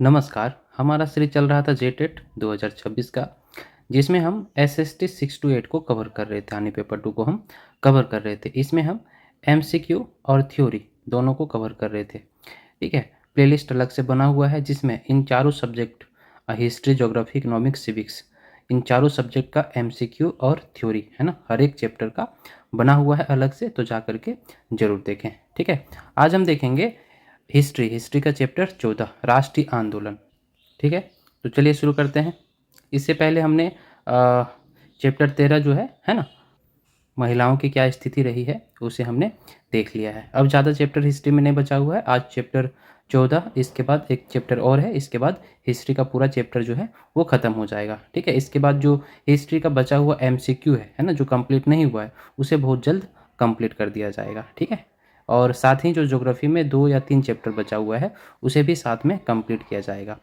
नमस्कार। हमारा सीरीज चल रहा था जेटेट 2026 का, जिसमें हम एसएसटी 6 to 8 को कवर कर रहे थे, यानी पेपर 2 को हम कवर कर रहे थे। इसमें हम एमसीक्यू और थ्योरी दोनों को कवर कर रहे थे। ठीक है, प्लेलिस्ट अलग से बना हुआ है जिसमें इन चारों subject history, geography, economics, civics, इन चारों सब्जेक्ट का एमसीक्यू और थ्योरी है ना, हर एक चैप्टर का बना हुआ है अलग से, तो जा करके ज़रूर देखें। ठीक है, आज हम देखेंगे हिस्ट्री का चैप्टर 14 राष्ट्रीय आंदोलन। ठीक है, तो चलिए शुरू करते हैं। इससे पहले हमने चैप्टर 13 जो है ना, महिलाओं की क्या स्थिति रही है, उसे हमने देख लिया है। अब ज़्यादा चैप्टर हिस्ट्री में नहीं बचा हुआ है। आज चैप्टर 14, इसके बाद एक चैप्टर और है, इसके बाद हिस्ट्री का पूरा चैप्टर जो है वो ख़त्म हो जाएगा। ठीक है, इसके बाद जो हिस्ट्री का बचा हुआ एमसीक्यू है ना, जो कंप्लीट नहीं हुआ है, उसे बहुत जल्द कंप्लीट कर दिया जाएगा। ठीक है, और साथ ही जो ज्योग्राफी में 2 या 3 चैप्टर बचा हुआ है, उसे भी साथ में कंप्लीट किया जाएगा।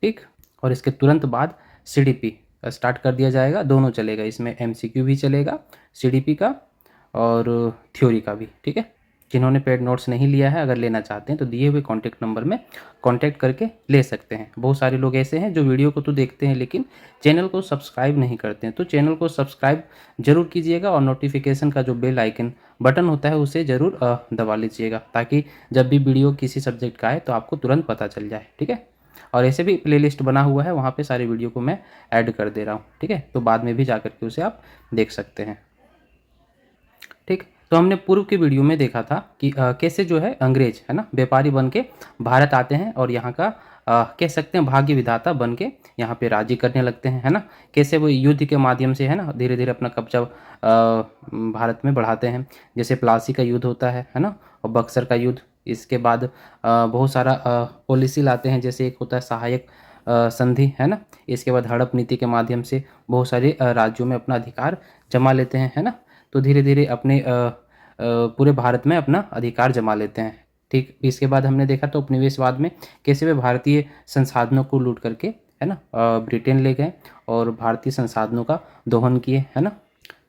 ठीक, और इसके तुरंत बाद सीडीपी स्टार्ट कर दिया जाएगा। दोनों चलेगा, इसमें एमसीक्यू भी चलेगा, सीडीपी का और थ्योरी का भी। ठीक है, जिन्होंने पेड नोट्स नहीं लिया है, अगर लेना चाहते हैं तो दिए हुए कॉन्टैक्ट नंबर में कॉन्टैक्ट करके ले सकते हैं। बहुत सारे लोग ऐसे हैं जो वीडियो को तो देखते हैं लेकिन चैनल को सब्सक्राइब नहीं करते हैं, तो चैनल को सब्सक्राइब जरूर कीजिएगा और नोटिफिकेशन का जो बेल आइकन बटन होता है उसे ज़रूर दबा लीजिएगा, ताकि जब भी वीडियो किसी सब्जेक्ट का आए तो आपको तुरंत पता चल जाए। ठीक है, और ऐसे भी प्लेलिस्ट बना हुआ है, वहाँ पे सारी वीडियो को मैं ऐड कर दे रहा हूँ। ठीक है, तो बाद में भी जा करके उसे आप देख सकते हैं। ठीक, तो हमने पूर्व की वीडियो में देखा था कि कैसे जो है अंग्रेज है ना, व्यापारी बन के भारत आते हैं और यहाँ का कह सकते हैं भाग्य विधाता बन के यहाँ पे राजी करने लगते हैं, है ना। कैसे वो युद्ध के माध्यम से है ना, धीरे धीरे अपना कब्जा भारत में बढ़ाते हैं। जैसे प्लासी का युद्ध होता है ना, और बक्सर का युद्ध। इसके बाद बहुत सारा पॉलिसी लाते हैं, जैसे एक होता है सहायक संधि है ना। इसके बाद हड़प नीति के माध्यम से बहुत सारे राज्यों में अपना अधिकार जमा लेते हैं, है ना। तो धीरे धीरे अपने पूरे भारत में अपना अधिकार जमा लेते हैं। ठीक, इसके बाद हमने देखा तो उपनिवेशवाद में कैसे वे भारतीय संसाधनों को लूट करके है ना ब्रिटेन ले गए और भारतीय संसाधनों का दोहन किए, है ना।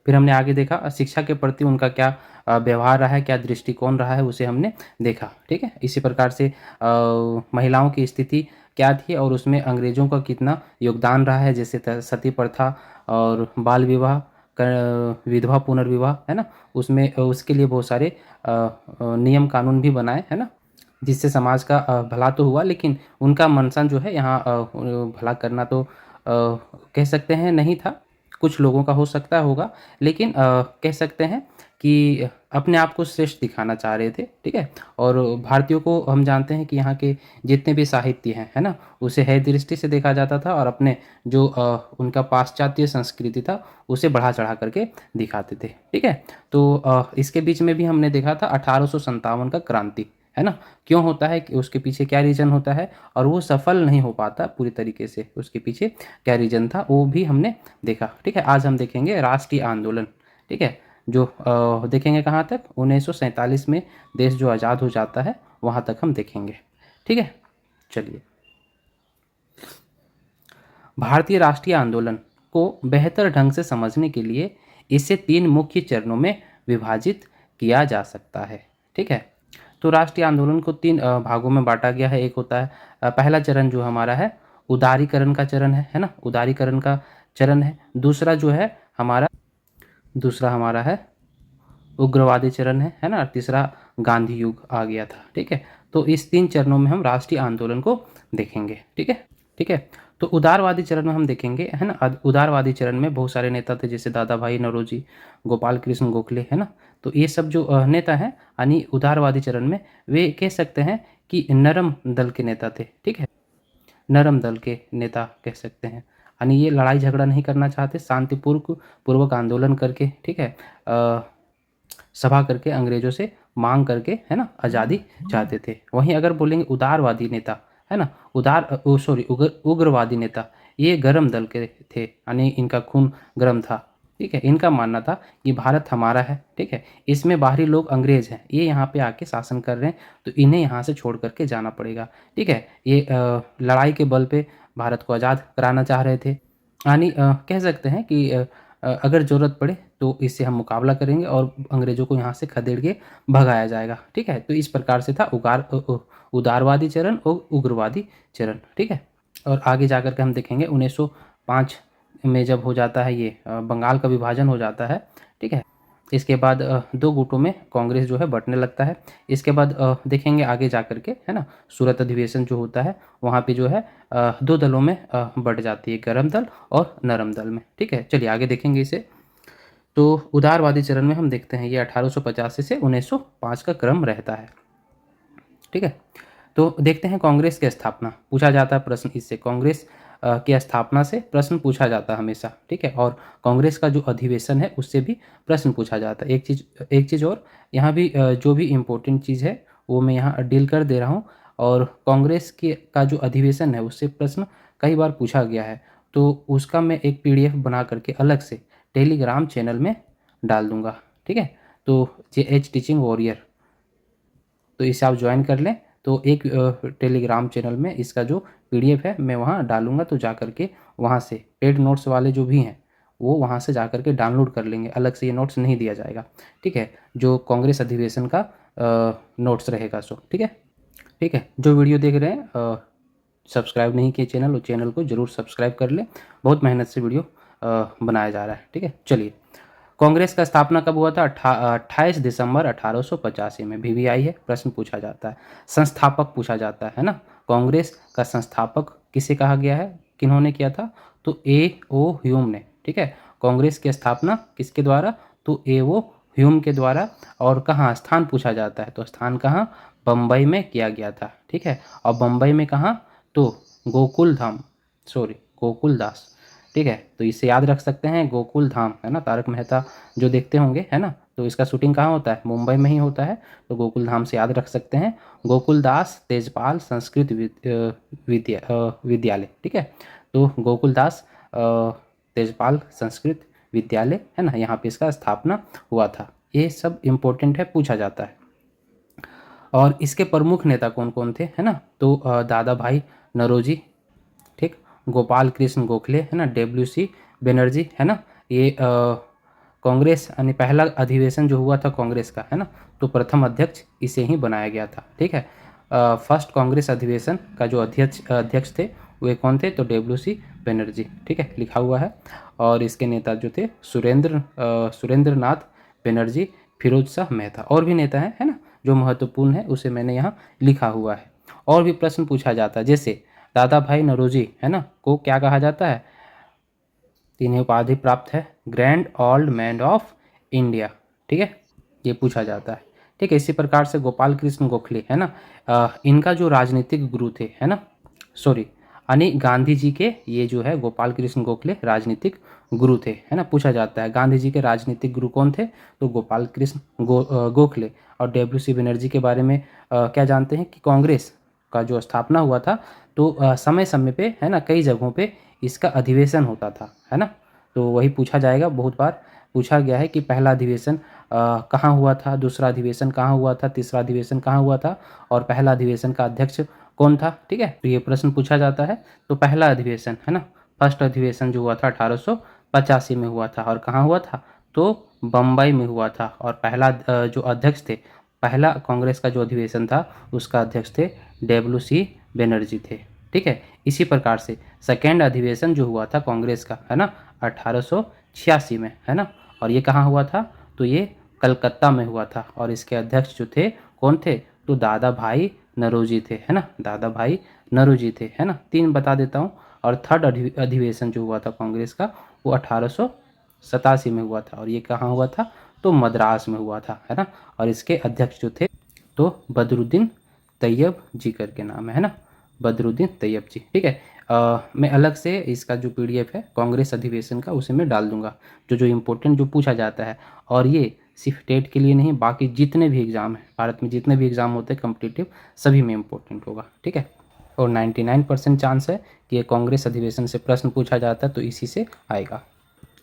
फिर हमने आगे देखा शिक्षा के प्रति उनका क्या व्यवहार रहा है, क्या दृष्टिकोण रहा है, उसे हमने देखा। ठीक है, इसी प्रकार से महिलाओं की स्थिति क्या थी और उसमें अंग्रेजों का कितना योगदान रहा है, जैसे सती प्रथा और बाल विवाह, विधवा पुनर्विवाह, है ना। उसमें उसके लिए बहुत सारे नियम कानून भी बनाए, है ना, जिससे समाज का भला तो हुआ, लेकिन उनका मनसा जो है यहाँ भला करना तो कह सकते हैं नहीं था। कुछ लोगों का हो सकता होगा, लेकिन कह सकते हैं कि अपने आप को श्रेष्ठ दिखाना चाह रहे थे। ठीक है, और भारतीयों को हम जानते हैं कि यहाँ के जितने भी साहित्य हैं, है ना, उसे है दृष्टि से देखा जाता था और अपने जो उनका पाश्चात्य संस्कृति था उसे बढ़ा चढ़ा करके दिखाते थे। ठीक है, तो इसके बीच में भी हमने देखा था 1857 का क्रांति, है ना। क्यों होता है, कि उसके पीछे क्या रीज़न होता है और वो सफल नहीं हो पाता पूरी तरीके से, उसके पीछे क्या रीज़न था वो भी हमने देखा। ठीक है, आज हम देखेंगे राष्ट्रीय आंदोलन। ठीक है, जो देखेंगे कहाँ तक, 1947 में देश जो आज़ाद हो जाता है वहाँ तक हम देखेंगे। ठीक है, चलिए। भारतीय राष्ट्रीय आंदोलन को बेहतर ढंग से समझने के लिए इसे 3 मुख्य चरणों में विभाजित किया जा सकता है। ठीक है, तो राष्ट्रीय आंदोलन को 3 भागों में बांटा गया है। एक होता है पहला चरण जो हमारा है उदारीकरण का चरण है ना, उदारीकरण का चरण है। दूसरा जो है हमारा है उग्रवादी चरण है ना। तीसरा गांधी युग आ गया था। ठीक है, तो इस 3 चरणों में हम राष्ट्रीय आंदोलन को देखेंगे। ठीक है, ठीक है, तो उदारवादी चरण में हम देखेंगे, है ना। उदारवादी चरण में बहुत सारे नेता थे, जैसे दादा भाई नौरोजी, गोपाल कृष्ण गोखले, है ना। तो ये सब जो नेता हैं, यानी उदारवादी चरण में, वे कह सकते हैं कि नरम दल के नेता थे। ठीक है, नरम दल के नेता कह सकते हैं, यानी ये लड़ाई झगड़ा नहीं करना चाहते, शांतिपूर्वक आंदोलन करके, ठीक है, सभा करके अंग्रेजों से मांग करके, है ना, आज़ादी चाहते थे। वहीं अगर बोलेंगे उदारवादी नेता, है ना, उग्रवादी नेता, ये गर्म दल के थे, यानी इनका खून गर्म था। ठीक है, इनका मानना था कि भारत हमारा है। ठीक है, इसमें बाहरी लोग अंग्रेज हैं, ये यहाँ पे आके शासन कर रहे हैं, तो इन्हें यहाँ से छोड़ करके जाना पड़ेगा। ठीक है, ये लड़ाई के बल पे भारत को आज़ाद कराना चाह रहे थे, यानी कह सकते हैं कि अगर ज़रूरत पड़े तो इससे हम मुकाबला करेंगे और अंग्रेज़ों को यहाँ से खदेड़ के भगाया जाएगा। ठीक है, तो इस प्रकार से था उदारवादी चरण और उग्रवादी चरण। ठीक है, और आगे जाकर के हम देखेंगे 1905 में जब हो जाता है ये बंगाल का विभाजन हो जाता है। ठीक है, इसके बाद दो गुटों में कांग्रेस जो है बंटने लगता है। इसके बाद देखेंगे आगे जा कर के, है ना, सूरत अधिवेशन जो होता है वहाँ पे जो है दो दलों में बंट जाती है, गरम दल और नरम दल में। ठीक है, चलिए आगे देखेंगे इसे। तो उदारवादी चरण में हम देखते हैं ये 1885 से 1905 का क्रम रहता है। ठीक है, तो देखते हैं कांग्रेस की स्थापना, पूछा जाता है प्रश्न इससे, कांग्रेस की स्थापना से प्रश्न पूछा जाता है हमेशा। ठीक है, और कांग्रेस का जो अधिवेशन है उससे भी प्रश्न पूछा जाता है। एक चीज़ और यहाँ भी जो भी इम्पोर्टेंट चीज़ है वो मैं यहाँ डील कर दे रहा हूँ। और कांग्रेस के का जो अधिवेशन है उससे प्रश्न कई बार पूछा गया है, तो उसका मैं एक PDF बना करके अलग से टेलीग्राम चैनल में डाल दूँगा। ठीक है, तो JH टीचिंग वॉरियर, तो इसे आप ज्वाइन कर लें। तो एक टेलीग्राम चैनल में इसका जो PDF है मैं वहाँ डालूँगा, तो जा कर के वहाँ से पेड नोट्स वाले जो भी हैं वो वहाँ से जा कर के डाउनलोड कर लेंगे, अलग से ये नोट्स नहीं दिया जाएगा। ठीक है, जो कांग्रेस अधिवेशन का नोट्स रहेगा सो। ठीक है, ठीक है, जो वीडियो देख रहे हैं सब्सक्राइब नहीं किए चैनल, वो चैनल को ज़रूर सब्सक्राइब कर लें, बहुत मेहनत से वीडियो बनाया जा रहा है। ठीक है, चलिए, कांग्रेस का स्थापना कब हुआ था? 28 दिसंबर 1885 में। VVI है, प्रश्न पूछा जाता है। संस्थापक पूछा जाता है ना, कांग्रेस का संस्थापक किसे कहा गया है, किन्होंने किया था? तो A.O. ह्यूम ने। ठीक है, कांग्रेस की स्थापना किसके द्वारा? तो A.O. ह्यूम के द्वारा। और कहाँ स्थान पूछा जाता है, तो स्थान कहाँ? बम्बई में किया गया था। ठीक है, और बम्बई में कहाँ? तो गोकुल धाम, सॉरी गोकुल दास। ठीक है, तो इसे याद रख सकते हैं, गोकुल धाम, है ना, तारक मेहता जो देखते होंगे, है ना, तो इसका शूटिंग कहाँ होता है? मुंबई में ही होता है, तो गोकुल धाम से याद रख सकते हैं। गोकुल दास तेजपाल संस्कृत विद्यालय। ठीक है, तो गोकुल दास तेजपाल संस्कृत विद्यालय, है ना, यहाँ पे इसका स्थापना हुआ था। ये सब इम्पोर्टेंट है, पूछा जाता है। और इसके प्रमुख नेता कौन कौन थे, है ना, तो दादा भाई नौरोजी, ठीक, गोपाल कृष्ण गोखले, है ना, WC बनर्जी, है ना, ये कांग्रेस यानी पहला अधिवेशन जो हुआ था कांग्रेस का, है ना, तो प्रथम अध्यक्ष इसे ही बनाया गया था। ठीक है, फर्स्ट कांग्रेस अधिवेशन का जो अध्यक्ष थे वे कौन थे? तो WC बनर्जी। ठीक है, लिखा हुआ है। और इसके नेता जो थे सुरेंद्र नाथ बनर्जी, फिरोज शाह मेहता, और भी नेता हैं, है ना, जो महत्वपूर्ण है उसे मैंने यहाँ लिखा हुआ है। और भी प्रश्न पूछा जाता है, जैसे दादा भाई नौरोजी, है ना, को क्या कहा जाता है? इन्हें उपाधि प्राप्त है grand old man of India. ठीक है, ये पूछा जाता है। ठीक है, इसी प्रकार से गोपाल कृष्ण गोखले, है ना, इनका जो राजनीतिक गुरु थे, है ना, सॉरी, यानी गांधी जी के ये जो है गोपाल कृष्ण गोखले राजनीतिक गुरु थे, है ना, पूछा जाता है गांधी जी के राजनीतिक गुरु कौन थे? तो गोपाल कृष्ण गोखले। और WC बनर्जी के बारे में क्या जानते हैं कि कांग्रेस का जो स्थापना हुआ था तो समय समय पे, है ना, कई जगहों पे इसका अधिवेशन होता था, है ना, तो वही पूछा जाएगा। बहुत बार पूछा गया है कि पहला अधिवेशन कहाँ हुआ था, दूसरा अधिवेशन कहाँ हुआ था, तीसरा अधिवेशन कहाँ हुआ था, और पहला अधिवेशन का अध्यक्ष कौन था? ठीक है, तो ये प्रश्न पूछा जाता है। तो पहला अधिवेशन, है ना, फर्स्ट अधिवेशन जो हुआ था 1885 में हुआ था, और कहाँ हुआ था? तो बम्बई में हुआ था। और पहला जो अध्यक्ष थे, पहला कांग्रेस का जो अधिवेशन था उसका अध्यक्ष थे WC बनर्जी थे। ठीक है, इसी प्रकार से सेकेंड अधिवेशन जो हुआ था कांग्रेस का, है ना, 1886 में, है ना, और ये कहाँ हुआ था? तो ये कलकत्ता में हुआ था। और इसके अध्यक्ष जो थे कौन थे? तो दादा भाई नौरोजी थे, है ना, दादा भाई नौरोजी थे, है ना, 3 बता देता हूँ। और थर्ड अधिवेशन जो हुआ था कांग्रेस का वो 1887 में हुआ था, और ये कहाँ हुआ था? तो मद्रास में हुआ था, है ना, और इसके अध्यक्ष जो थे तो बदरुद्दीन तैयब जी करके नाम है ना, बदरुद्दीन तैयब जी। ठीक है, मैं अलग से इसका जो PDF है कांग्रेस अधिवेशन का उसे मैं डाल दूंगा, जो इम्पोर्टेंट जो पूछा जाता है। और ये सिर्फ टेट के लिए नहीं, बाकी जितने भी एग्ज़ाम हैं भारत में, जितने भी एग्ज़ाम होते हैं कॉम्पिटिटिव, सभी में इम्पोर्टेंट होगा। ठीक है, और 99% चांस है कि ये कांग्रेस अधिवेशन से प्रश्न पूछा जाता है, तो इसी से आएगा।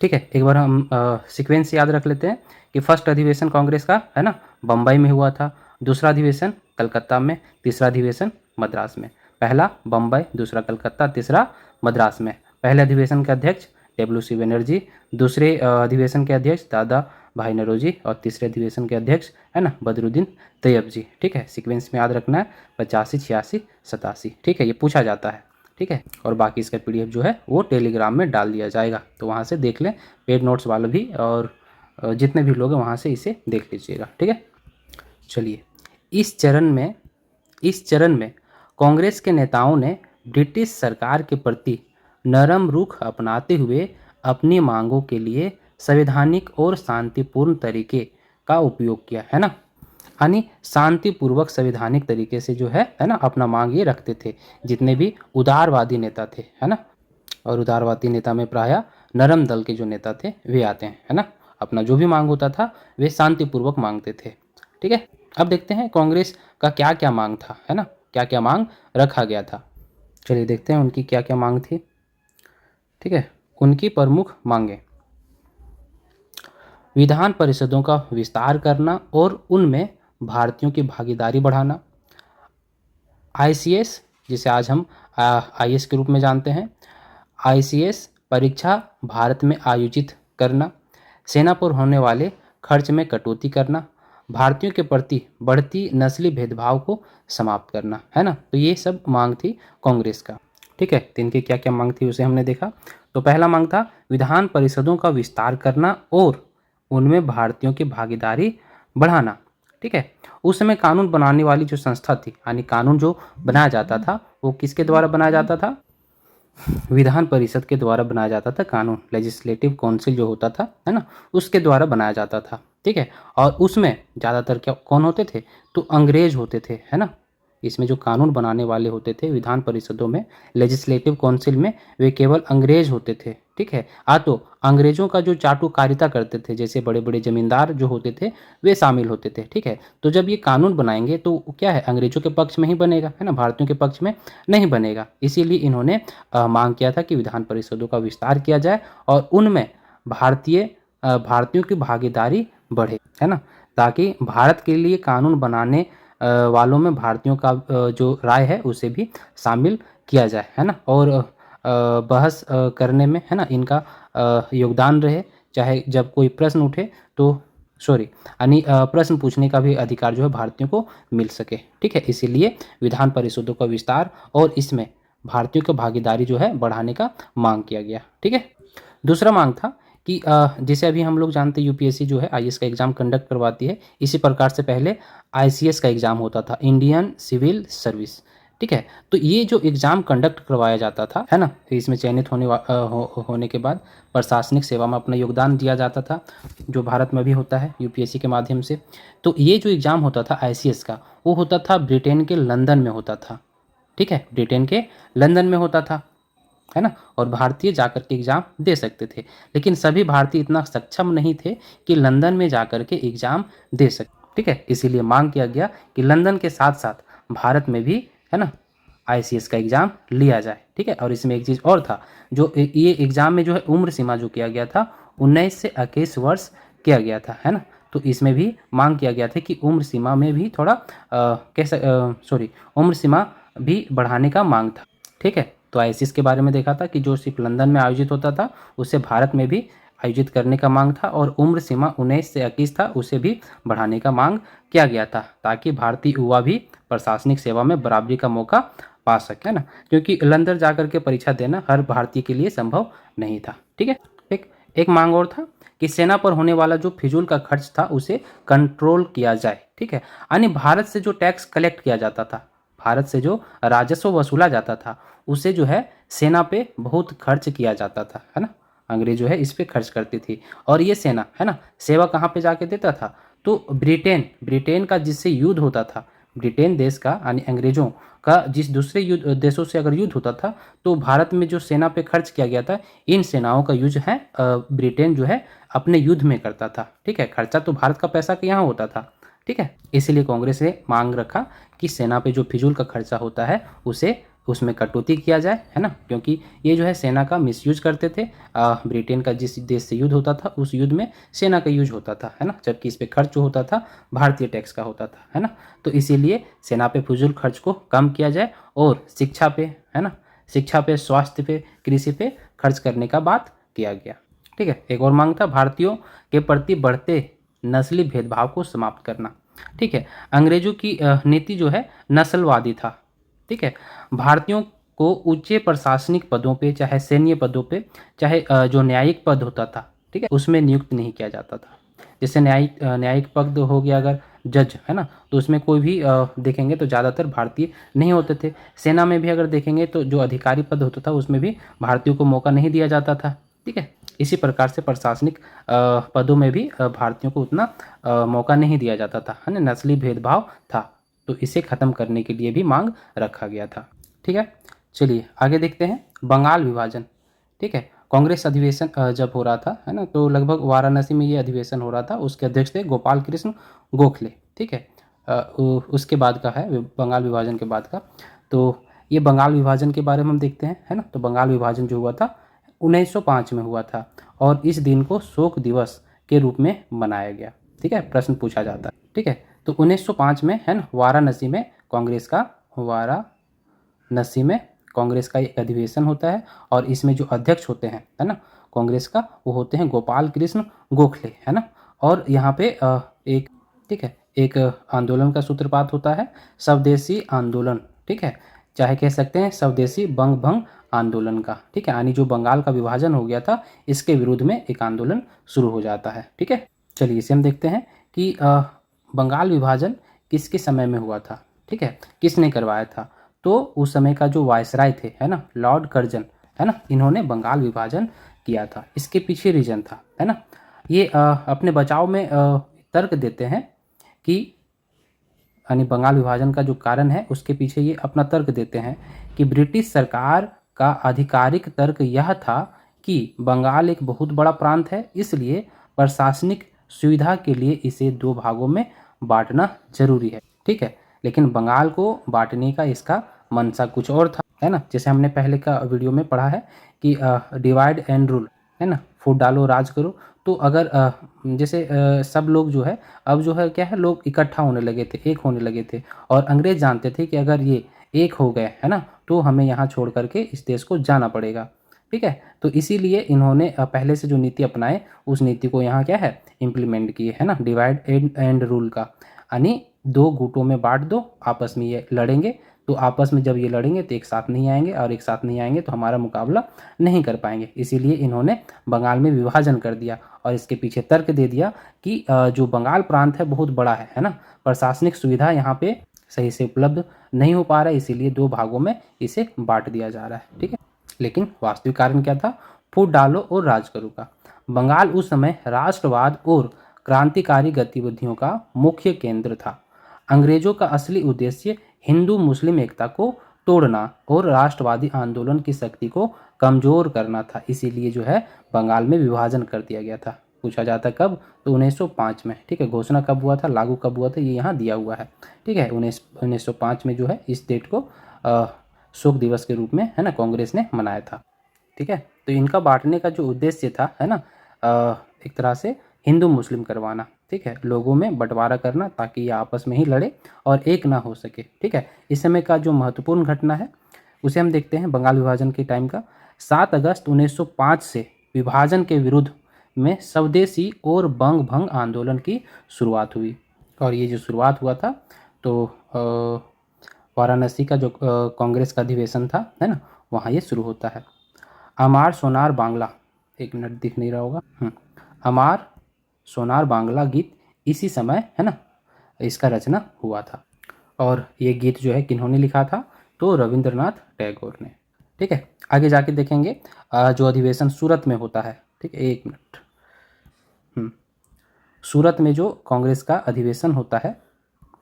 ठीक है, एक बार हम सीक्वेंस याद रख लेते हैं कि फर्स्ट अधिवेशन कांग्रेस का, है ना, बम्बई में हुआ था, दूसरा अधिवेशन कलकत्ता में, तीसरा अधिवेशन मद्रास में। पहला बम्बई, दूसरा कलकत्ता, तीसरा मद्रास में। पहले अधिवेशन के अध्यक्ष डब्ल्यू.सी. बनर्जी, दूसरे अधिवेशन के अध्यक्ष दादा भाई नौरोजी और तीसरे अधिवेशन के अध्यक्ष है ना बदरुद्दीन तैयब जी। ठीक है, सीक्वेंस में याद रखना है 85, 86, 87। ठीक है, ये पूछा जाता है। ठीक है, और बाकी इसका PDF जो है वो टेलीग्राम में डाल दिया जाएगा, तो वहाँ से देख लें, पेड नोट्स वाले भी, और जितने भी लोग हैं वहाँ से इसे देख लीजिएगा। ठीक है, चलिए इस चरण में कांग्रेस के नेताओं ने ब्रिटिश सरकार के प्रति नरम रुख अपनाते हुए अपनी मांगों के लिए संवैधानिक और शांतिपूर्ण तरीके का उपयोग किया, है ना। यानी शांतिपूर्वक संवैधानिक तरीके से जो है ना अपना मांग ये रखते थे, जितने भी उदारवादी नेता थे, है ना। और उदारवादी नेता में प्रायः नरम दल के जो नेता थे वे आते हैं, है ना। अपना जो भी मांग होता था वे शांतिपूर्वक मांगते थे। ठीक है, अब देखते हैं कांग्रेस का क्या क्या मांग था, है ना, क्या क्या मांग रखा गया था। चलिए देखते हैं उनकी क्या क्या मांग थी। ठीक है, उनकी प्रमुख मांगें: विधान परिषदों का विस्तार करना और उनमें भारतीयों की भागीदारी बढ़ाना, ICS जिसे आज हम IS के रूप में जानते हैं, ICS परीक्षा भारत में आयोजित करना, सेना पर होने वाले खर्च में कटौती करना, भारतीयों के प्रति बढ़ती नस्ली भेदभाव को समाप्त करना, है ना। तो ये सब मांग थी कांग्रेस का। ठीक है, तो इनकी क्या क्या मांग थी उसे हमने देखा। तो पहला मांग था विधान परिषदों का विस्तार करना और उनमें भारतीयों की भागीदारी बढ़ाना। ठीक है, उस समय कानून बनाने वाली जो संस्था थी, यानी कानून जो बनाया जाता था वो किसके द्वारा बनाया जाता था? विधान परिषद के द्वारा बनाया जाता था कानून। लेजिस्लेटिव काउंसिल जो होता था, है ना, उसके द्वारा बनाया जाता था। ठीक है, और उसमें ज़्यादातर क्या कौन होते थे? तो अंग्रेज होते थे, है ना। इसमें जो कानून बनाने वाले होते थे विधान परिषदों में, लेजिस्लेटिव काउंसिल में, वे केवल अंग्रेज होते थे। ठीक है, तो अंग्रेजों का जो चाटुकारिता करते थे, जैसे बड़े बड़े जमींदार जो होते थे वे शामिल होते थे। ठीक है, तो जब ये कानून बनाएंगे तो क्या है, अंग्रेजों के पक्ष में ही बनेगा, है ना, भारतीयों के पक्ष में नहीं बनेगा। इसीलिए इन्होंने मांग किया था कि विधान परिषदों का विस्तार किया जाए और उनमें भारतीयों की भागीदारी बढ़े, है ना, ताकि भारत के लिए कानून बनाने वालों में भारतीयों का जो राय है उसे भी शामिल किया जाए, है ना। और बहस करने में, है ना, इनका योगदान रहे, चाहे जब कोई प्रश्न उठे तो यानी प्रश्न पूछने का भी अधिकार जो है भारतीयों को मिल सके। ठीक है, इसीलिए विधान परिषदों का विस्तार और इसमें भारतीयों की भागीदारी जो है बढ़ाने का मांग किया गया। ठीक है, दूसरा मांग था कि जैसे अभी हम लोग जानते हैं UPSC जो है IS का एग्ज़ाम कंडक्ट करवाती है, इसी प्रकार से पहले ICS का एग्ज़ाम होता था, इंडियन सिविल सर्विस। ठीक है, तो ये जो एग्ज़ाम कंडक्ट करवाया जाता था, है ना, इसमें चयनित होने के बाद प्रशासनिक सेवा में अपना योगदान दिया जाता था, जो भारत में भी होता है UPSC के माध्यम से। तो ये जो एग्ज़ाम होता था ICS का, वो होता था ब्रिटेन के लंदन में होता था। ठीक है, ब्रिटेन के लंदन में होता था, है ना, और भारतीय जाकर के एग्ज़ाम दे सकते थे। लेकिन सभी भारतीय इतना सक्षम नहीं थे कि लंदन में जाकर के एग्ज़ाम दे सके। ठीक है, इसीलिए मांग किया गया कि लंदन के साथ साथ भारत में भी, है ना, ICS का एग्ज़ाम लिया जाए। ठीक है, और इसमें एक चीज़ और था, जो ये एग्ज़ाम में जो है उम्र सीमा जो किया गया था 19 से 21 वर्ष किया गया था, है ना। तो इसमें भी मांग किया गया था कि उम्र सीमा में भी थोड़ा उम्र सीमा भी बढ़ाने का मांग था। ठीक है, तो ICS के बारे में देखा था कि जो सिर्फ लंदन में आयोजित होता था उसे भारत में भी आयोजित करने का मांग था, और उम्र सीमा 19 से 21 था उसे भी बढ़ाने का मांग किया गया था, ताकि भारतीय युवा भी प्रशासनिक सेवा में बराबरी का मौका पा सके, है ना, क्योंकि लंदन जाकर के परीक्षा देना हर भारतीय के लिए संभव नहीं था। ठीक है, एक मांग और था कि सेना पर होने वाला जो फिजूल का खर्च था उसे कंट्रोल किया जाए। ठीक है, यानी भारत से जो टैक्स कलेक्ट किया जाता था, भारत से जो राजस्व वसूला जाता था, उसे जो है सेना पे बहुत खर्च किया जाता था, है ना, अंग्रेज जो है इस पे खर्च करती थी। और ये सेना, है ना, सेवा कहाँ पे जाके देता था? तो ब्रिटेन का जिससे युद्ध होता था, ब्रिटेन देश का यानी अंग्रेजों का जिस दूसरे देशों से अगर युद्ध होता था, तो भारत में जो सेना पे खर्च किया गया था, इन सेनाओं का यूज है ब्रिटेन जो है अपने युद्ध में करता था। ठीक है, खर्चा तो भारत का पैसा के यहाँ होता था। ठीक है, इसीलिए कांग्रेस ने मांग रखा कि सेना पे जो फिजूल का खर्चा होता है उसे उसमें कटौती किया जाए, है ना, क्योंकि ये जो है सेना का मिसयूज करते थे। ब्रिटेन का जिस देश से युद्ध होता था उस युद्ध में सेना का यूज होता था, है ना, जबकि इस पे खर्च जो होता था भारतीय टैक्स का होता था, है ना। तो इसीलिए सेना पे फिजूल खर्च को कम किया जाए और शिक्षा पे, है ना, शिक्षा पे, स्वास्थ्य पे, कृषि पे खर्च करने का बात किया गया। ठीक है, एक और मांग था भारतीयों के प्रति बढ़ते नस्ली भेदभाव को समाप्त करना। ठीक है, अंग्रेजों की नीति जो है नस्लवादी था। ठीक है, भारतीयों को उच्च प्रशासनिक पदों पे, चाहे सैन्य पदों पे, चाहे जो न्यायिक पद होता था, ठीक है, उसमें नियुक्त नहीं किया जाता था। जैसे न्यायिक पद हो गया अगर जज, है ना, तो उसमें कोई भी देखेंगे तो ज़्यादातर भारतीय नहीं होते थे। सेना में भी अगर देखेंगे तो जो अधिकारी पद होता था उसमें भी भारतीयों को मौका नहीं दिया जाता था। ठीक है, इसी प्रकार से प्रशासनिक पदों में भी भारतीयों को उतना मौका नहीं दिया जाता था, है ना, नस्ली भेदभाव था। तो इसे खत्म करने के लिए भी मांग रखा गया था। ठीक है, चलिए आगे देखते हैं बंगाल विभाजन। ठीक है, कांग्रेस अधिवेशन जब हो रहा था, है ना, तो लगभग वाराणसी में ये अधिवेशन हो रहा था। उसके अध्यक्ष थे गोपाल कृष्ण गोखले। ठीक है, उसके बाद का है बंगाल विभाजन के बाद का। तो ये बंगाल विभाजन के बारे में हम देखते हैं, है ना। तो बंगाल विभाजन जो हुआ था 1905 में हुआ था और इस दिन को शोक दिवस के रूप में मनाया गया। ठीक है, प्रश्न पूछा जाता है। ठीक है, तो 1905 में, है ना, वाराणसी में कांग्रेस का एक अधिवेशन होता है और इसमें जो अध्यक्ष होते हैं, है ना, कांग्रेस का, वो होते हैं गोपाल कृष्ण गोखले, है ना। और यहाँ पे एक, ठीक है, एक आंदोलन का सूत्रपात होता है, स्वदेशी आंदोलन। ठीक है, चाहे कह सकते हैं स्वदेशी बंग भंग आंदोलन का। ठीक है, यानी जो बंगाल का विभाजन हो गया था इसके विरुद्ध में एक आंदोलन शुरू हो जाता है। ठीक है, चलिए इसे हम देखते हैं कि बंगाल विभाजन किसके समय में हुआ था। ठीक है, किसने करवाया था। तो उस समय का जो वायसराय थे, है ना, लॉर्ड कर्जन, है ना, इन्होंने बंगाल विभाजन किया था। इसके पीछे रीजन था, है ना, ये अपने बचाव में तर्क देते हैं कि, यानी बंगाल विभाजन का जो कारण है उसके पीछे ये अपना तर्क देते हैं कि ब्रिटिश सरकार का आधिकारिक तर्क यह था कि बंगाल एक बहुत बड़ा प्रांत है, इसलिए प्रशासनिक सुविधा के लिए इसे दो भागों में बांटना जरूरी है। ठीक है, लेकिन बंगाल को बांटने का इसका मंशा कुछ और था, है ना। जैसे हमने पहले का वीडियो में पढ़ा है कि डिवाइड एंड रूल, है ना, फूट डालो राज करो। तो अगर जैसे सब लोग जो है, अब जो है क्या है, लोग इकट्ठा होने लगे थे, एक होने लगे थे, और अंग्रेज जानते थे कि अगर ये एक हो गए, है ना, तो हमें यहाँ छोड़ करके इस देश को जाना पड़ेगा। ठीक है, तो इसीलिए इन्होंने पहले से जो नीति अपनाए उस नीति को यहाँ क्या है, इम्प्लीमेंट किए, है ना, डिवाइड एंड रूल का, यानी दो गुटों में बांट दो, आपस में ये लड़ेंगे, तो आपस में जब ये लड़ेंगे तो एक साथ नहीं आएंगे, और एक साथ नहीं आएंगे तो हमारा मुकाबला नहीं कर पाएंगे। इसीलिए इन्होंने बंगाल में विभाजन कर दिया और इसके पीछे तर्क दे दिया कि जो बंगाल प्रांत है बहुत बड़ा है ना, प्रशासनिक सुविधा यहाँ पे सही से उपलब्ध नहीं हो पा रहा है, इसीलिए दो भागों में इसे बांट दिया जा रहा है। ठीक है, लेकिन वास्तविक कारण क्या था, फूट डालो और राज करो का। बंगाल उस समय राष्ट्रवाद और क्रांतिकारी गतिविधियों का मुख्य केंद्र था। अंग्रेजों का असली उद्देश्य हिंदू मुस्लिम एकता को तोड़ना और राष्ट्रवादी आंदोलन की शक्ति को कमजोर करना था। इसीलिए जो है बंगाल में विभाजन कर दिया गया था। पूछा जाता कब, तो 1905 में। ठीक है, घोषणा कब हुआ था, लागू कब हुआ था, ये यहाँ दिया हुआ है। ठीक है, 1905 में जो है इस डेट को शोक दिवस के रूप में, है ना, कांग्रेस ने मनाया था। ठीक है, तो इनका बांटने का जो उद्देश्य था, है ना, एक तरह से हिंदू मुस्लिम करवाना। ठीक है, लोगों में बंटवारा करना ताकि ये आपस में ही लड़े और एक ना हो सके। ठीक है, इस समय का जो महत्वपूर्ण घटना है उसे हम देखते हैं बंगाल विभाजन के टाइम का। 7 अगस्त 1905 से विभाजन के विरुद्ध में स्वदेशी और बंग भंग आंदोलन की शुरुआत हुई। और ये जो शुरुआत हुआ था तो वाराणसी का जो कांग्रेस का अधिवेशन था, है ना, वहाँ ये शुरू होता है। अमार सोनार बांग्ला, एक मिनट दिख नहीं रहा होगा, अमार सोनार बांग्ला गीत इसी समय, है ना, इसका रचना हुआ था। और ये गीत जो है किन्होंने लिखा था, तो रविंद्रनाथ टैगोर ने। ठीक है, आगे जाके देखेंगे जो अधिवेशन सूरत में होता है। ठीक है, एक मिनट, सूरत में जो कांग्रेस का अधिवेशन होता है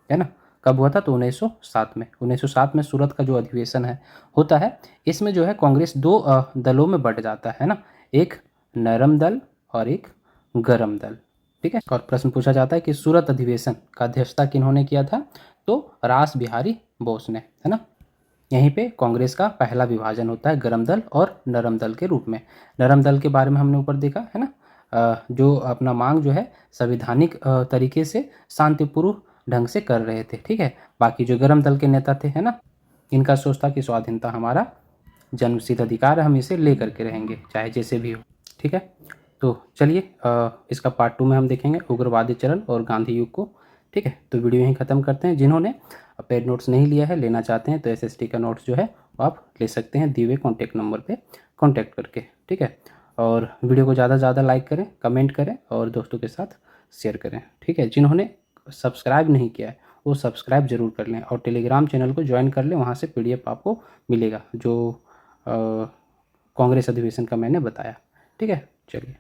ना, कब हुआ था, तो 1907 में। 1907 में सूरत का जो अधिवेशन है होता है, इसमें जो है कांग्रेस दो दलों में बट जाता है ना, एक नरम दल और एक गरम दल। ठीक है, और प्रश्न पूछा जाता है कि सूरत अधिवेशन का अध्यक्षता किन्होंने किया था, तो रास बिहारी बोस ने, है ना। यहीं पे कांग्रेस का पहला विभाजन होता है गरम दल और नरम दल के रूप में। नरम दल के बारे में हमने ऊपर देखा, है ना, जो अपना मांग जो है संवैधानिक तरीके से शांतिपूर्व ढंग से कर रहे थे। ठीक है, बाकी जो गरम दल के नेता थे, है ना, इनका सोच था कि स्वाधीनता हमारा जन्मसिद्ध अधिकार है, हम इसे ले करके रहेंगे चाहे जैसे भी हो। ठीक है, तो चलिए इसका पार्ट 2 में हम देखेंगे उग्रवादी चरण और गांधी युग को। ठीक है, तो वीडियो यहीं ख़त्म करते हैं। जिन्होंने पेड नोट्स नहीं लिया है, लेना चाहते हैं, तो एसएसटी का नोट्स जो है वो आप ले सकते हैं दिए हुए कॉन्टैक्ट नंबर पे कॉन्टैक्ट करके। ठीक है, और वीडियो को ज़्यादा से ज़्यादा लाइक करें, कमेंट करें और दोस्तों के साथ शेयर करें। ठीक है, जिन्होंने सब्सक्राइब नहीं किया है वो सब्सक्राइब ज़रूर कर लें और टेलीग्राम चैनल को ज्वाइन कर लें, वहाँ से पीडीएफ आपको मिलेगा जो कांग्रेस अधिवेशन का मैंने बताया। ठीक है, चलिए।